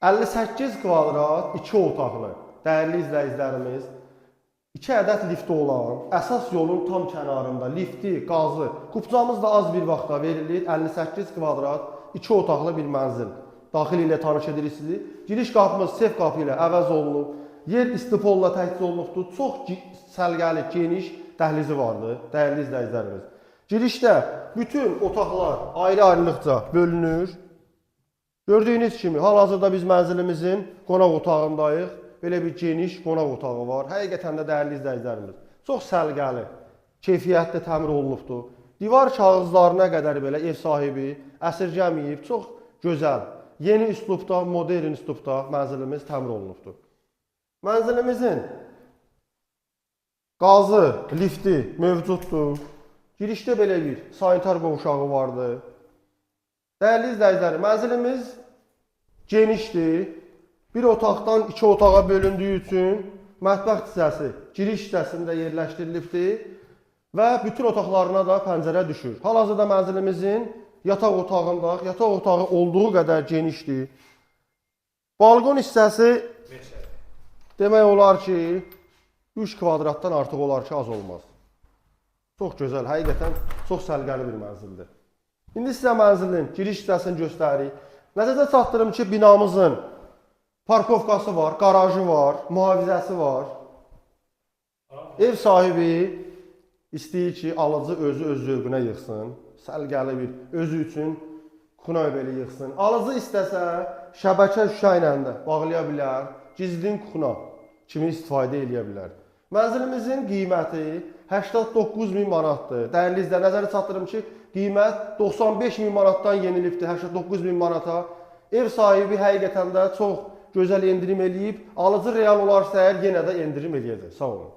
58 kvadrat 2 otaqlı, dəyərli izləyicilərimiz, 2 ədəd lifti olan, əsas yolun tam kənarında lifti, qazı, kupçamız da az bir vaxtda verilir. 58 kvadrat 2 otaqlı bir mənzil. Daxili ilə tanış edirik sizi. Giriş qapımız sef qapı ilə əvəz olunub. Yer istipolla təchiz olunubdur. Çox səlqəli, geniş dəhlizi vardır, dəyərli izləyicilərimiz. Girişdə bütün otaqlar ayrı-ayrılıqca bölünür. Gördüyünüz kimi, hal-hazırda biz mənzilimizin qonaq otağındayıq. Belə bir geniş qonaq otağı var. Həqiqətən də dəyərli izləyicilərimiz, çox səlqəli, keyfiyyətli təmir olunubdur. Divar kağızlarına qədər belə ev sahibi əsirgəməyib, çox gözəl, yeni üslubda, modern üslubda mənzilimiz təmir olunubdur. Mənzilimizin qazı, lifti mövcuddur. Girişdə belə bir sanitar qovşağı vardır. Dəyərli izləyicilərim, mənzilimiz genişdir. Bir otaqdan 2 otağa bölündüyü üçün mətbəx hissəsi giriş hissəsində yerləşdirilibdir və bütün otaqlarına da pəncərə düşür. Hal-hazırda mənzilimizin yataq otağındayıq. Yataq otağı olduğu qədər genişdir. Balkon hissəsi demək olar ki, 3 kvadratdan artıq olar ki, az olmaz. Çox gözəl, həqiqətən çox səlqəli bir mənzildir. İndi sizə mənzilin giriş hissəsini göstəririk. Nəzərdə çatdırım ki, binamızın parkovkası var, garajı var, mühafizəsi var. Ev sahibi istəyir ki, alıcı özü öz zövqünə yıxsın. Səlqəli bir, özü üçün kuxna belə yıxsın. Alıcı istəsə, şəbəkə şüşə ilə də bağlaya bilər, gizlin kuxna kimi istifadə edə bilər. Mənzilimizin qiyməti 89.000 manatdır. Dəyərli izləyicilər, nəzərə çatdırım ki, qiymət 95.000 manatdan yenilibdir 89.000 manata. Ev sahibi həqiqətən də çox gözəl endirim eləyib. Alıcı real olarsa əgər yenə də endirim eləyəcək. Sağ olun.